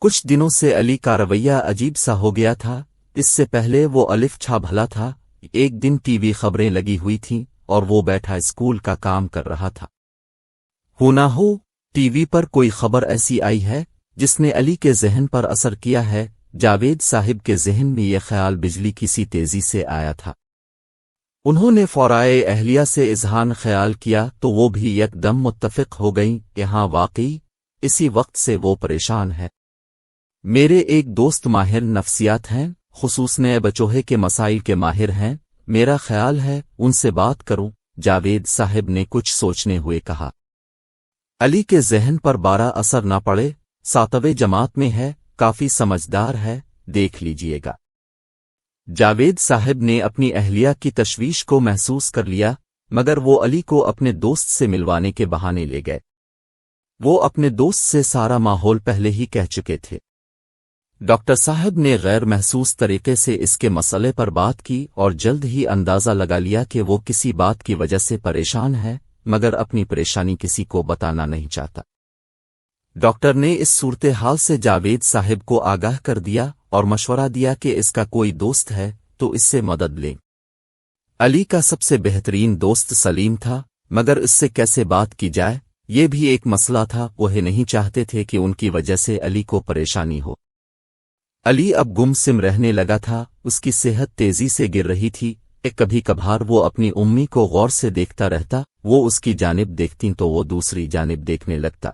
کچھ دنوں سے علی کا رویہ عجیب سا ہو گیا تھا۔ اس سے پہلے وہ الف چھا بھلا تھا۔ ایک دن ٹی وی خبریں لگی ہوئی تھیں اور وہ بیٹھا اسکول کا کام کر رہا تھا۔ ہو نہ ہو ٹی وی پر کوئی خبر ایسی آئی ہے جس نے علی کے ذہن پر اثر کیا ہے۔ جاوید صاحب کے ذہن میں یہ خیال بجلی کی سی تیزی سے آیا تھا۔ انہوں نے فورائے اہلیہ سے اذہان خیال کیا تو وہ بھی یک دم متفق ہو گئیں کہ ہاں واقعی اسی وقت سے وہ پریشان ہے۔ میرے ایک دوست ماہر نفسیات ہیں، خصوصاً بچوہے کے مسائل کے ماہر ہیں، میرا خیال ہے ان سے بات کروں، جاوید صاحب نے کچھ سوچنے ہوئے کہا۔ علی کے ذہن پر بارہ اثر نہ پڑے، 7ویں جماعت میں ہے، کافی سمجھدار ہے، دیکھ لیجئے گا۔ جاوید صاحب نے اپنی اہلیہ کی تشویش کو محسوس کر لیا، مگر وہ علی کو اپنے دوست سے ملوانے کے بہانے لے گئے۔ وہ اپنے دوست سے سارا ماحول پہلے ہی کہہ چکے تھے۔ ڈاکٹر صاحب نے غیر محسوس طریقے سے اس کے مسئلے پر بات کی اور جلد ہی اندازہ لگا لیا کہ وہ کسی بات کی وجہ سے پریشان ہے، مگر اپنی پریشانی کسی کو بتانا نہیں چاہتا۔ ڈاکٹر نے اس صورتحال سے جاوید صاحب کو آگاہ کر دیا اور مشورہ دیا کہ اس کا کوئی دوست ہے تو اس سے مدد لیں۔ علی کا سب سے بہترین دوست سلیم تھا، مگر اس سے کیسے بات کی جائے یہ بھی ایک مسئلہ تھا۔ وہ نہیں چاہتے تھے کہ ان کی وجہ سے علی کو پریشانی ہو۔ علی اب گم سم رہنے لگا تھا، اس کی صحت تیزی سے گر رہی تھی۔ کبھی کبھار وہ اپنی امی کو غور سے دیکھتا رہتا، وہ اس کی جانب دیکھتی تو وہ دوسری جانب دیکھنے لگتا۔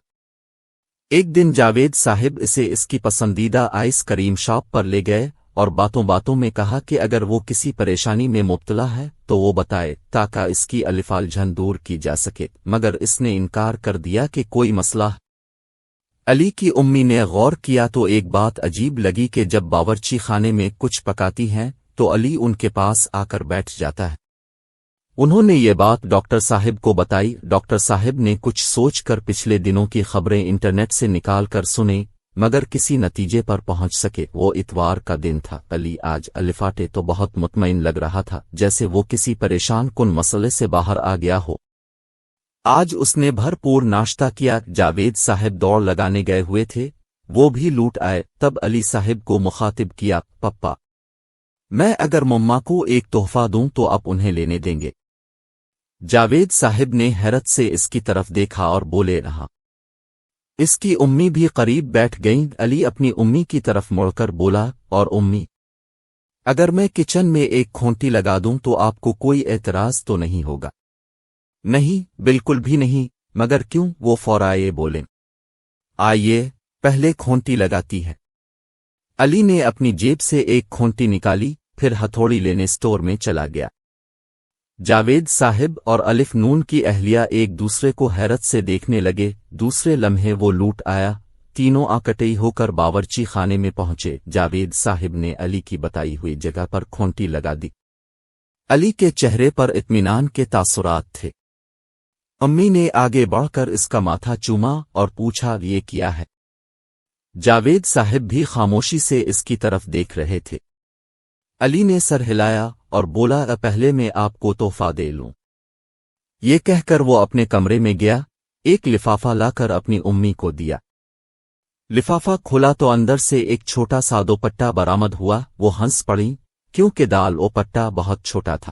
ایک دن جاوید صاحب اسے اس کی پسندیدہ آئس کریم شاپ پر لے گئے اور باتوں باتوں میں کہا کہ اگر وہ کسی پریشانی میں مبتلا ہے تو وہ بتائے تاکہ اس کی الفالجھن دور کی جا سکے، مگر اس نے انکار کر دیا کہ کوئی مسئلہ۔ علی کی امی نے غور کیا تو ایک بات عجیب لگی کہ جب باورچی خانے میں کچھ پکاتی ہیں تو علی ان کے پاس آ کر بیٹھ جاتا ہے۔ انہوں نے یہ بات ڈاکٹر صاحب کو بتائی۔ ڈاکٹر صاحب نے کچھ سوچ کر پچھلے دنوں کی خبریں انٹرنیٹ سے نکال کر سنیں، مگر کسی نتیجے پر پہنچ سکے۔ وہ اتوار کا دن تھا۔ علی آج الفاٹے تو بہت مطمئن لگ رہا تھا، جیسے وہ کسی پریشان کن مسئلے سے باہر آ گیا ہو۔ آج اس نے بھرپور ناشتہ کیا۔ جاوید صاحب دوڑ لگانے گئے ہوئے تھے، وہ بھی لوٹ آئے۔ تب علی صاحب کو مخاطب کیا، پپا، میں اگر مما کو ایک تحفہ دوں تو آپ انہیں لینے دیں گے؟ جاوید صاحب نے حیرت سے اس کی طرف دیکھا اور بولے رہا۔ اس کی امی بھی قریب بیٹھ گئیں۔ علی اپنی امی کی طرف مڑ کر بولا، اور امی، اگر میں کچن میں ایک کھونٹی لگا دوں تو آپ کو کوئی اعتراض تو نہیں ہوگا؟ نہیں، بالکل بھی نہیں، مگر کیوں؟ وہ فورائے بولیں۔ آئیے پہلے کھونٹی لگاتی ہے۔ علی نے اپنی جیب سے ایک کھونٹی نکالی، پھر ہتھوڑی لینے اسٹور میں چلا گیا۔ جاوید صاحب اور الف نون کی اہلیہ ایک دوسرے کو حیرت سے دیکھنے لگے۔ دوسرے لمحے وہ لوٹ آیا، تینوں اکٹھے ہو کر باورچی خانے میں پہنچے۔ جاوید صاحب نے علی کی بتائی ہوئی جگہ پر کھونٹی لگا دی۔ علی کے چہرے پر اطمینان کے تاثرات تھے۔ امی نے آگے بڑھ کر اس کا ماتھا چوما اور پوچھا، یہ کیا ہے؟ جاوید صاحب بھی خاموشی سے اس کی طرف دیکھ رہے تھے۔ علی نے سر ہلایا اور بولا، پہلے میں آپ کو تحفہ دے لوں۔ یہ کہہ کر وہ اپنے کمرے میں گیا، ایک لفافہ لا کر اپنی امی کو دیا۔ لفافہ کھولا تو اندر سے ایک چھوٹا سا دوپٹہ برآمد ہوا۔ وہ ہنس پڑیں کیونکہ دال او پٹہ بہت چھوٹا تھا۔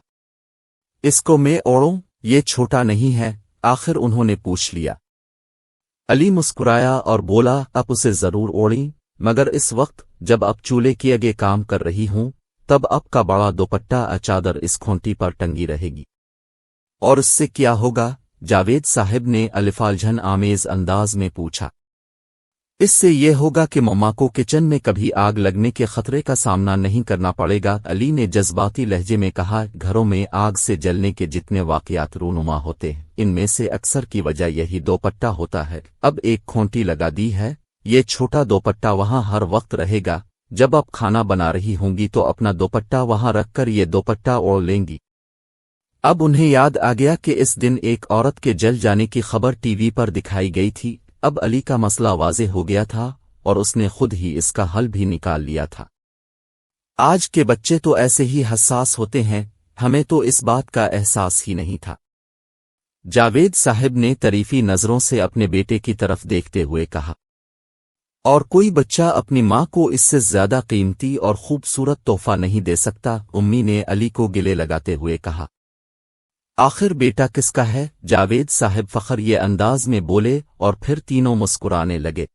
اس کو میں اوڑوں؟ یہ چھوٹا نہیں ہے؟ آخر انہوں نے پوچھ لیا۔ علی مسکرایا اور بولا، اب اسے ضرور اوڑیں، مگر اس وقت جب اب چولہے کی آگے کام کر رہی ہوں تب اب کا بڑا دوپٹہ چادر اس کھونٹی پر ٹنگی رہے گی۔ اور اس سے کیا ہوگا؟ جاوید صاحب نے الفالجھن آمیز انداز میں پوچھا۔ اس سے یہ ہوگا کہ مما کو کچن میں کبھی آگ لگنے کے خطرے کا سامنا نہیں کرنا پڑے گا۔ علی نے جذباتی لہجے میں کہا، گھروں میں آگ سے جلنے کے جتنے واقعات رونما ہوتے ہیں ان میں سے اکثر کی وجہ یہی دوپٹہ ہوتا ہے۔ اب ایک کھونٹی لگا دی ہے، یہ چھوٹا دوپٹہ وہاں ہر وقت رہے گا۔ جب آپ کھانا بنا رہی ہوں گی تو اپنا دوپٹہ وہاں رکھ کر یہ دوپٹہ اوڑھ لیں گی۔ اب انہیں یاد آ گیا کہ اس دن ایک عورت کے جل جانے کی خبر ٹی وی پر دکھائی گئی تھی۔ اب علی کا مسئلہ واضح ہو گیا تھا اور اس نے خود ہی اس کا حل بھی نکال لیا تھا۔ آج کے بچے تو ایسے ہی حساس ہوتے ہیں، ہمیں تو اس بات کا احساس ہی نہیں تھا۔ جاوید صاحب نے تعریفی نظروں سے اپنے بیٹے کی طرف دیکھتے ہوئے کہا۔ اور کوئی بچہ اپنی ماں کو اس سے زیادہ قیمتی اور خوبصورت تحفہ نہیں دے سکتا، امی نے علی کو گلے لگاتے ہوئے کہا۔ آخر بیٹا کس کا ہے؟ جاوید صاحب فخر یہ انداز میں بولے اور پھر تینوں مسکرانے لگے۔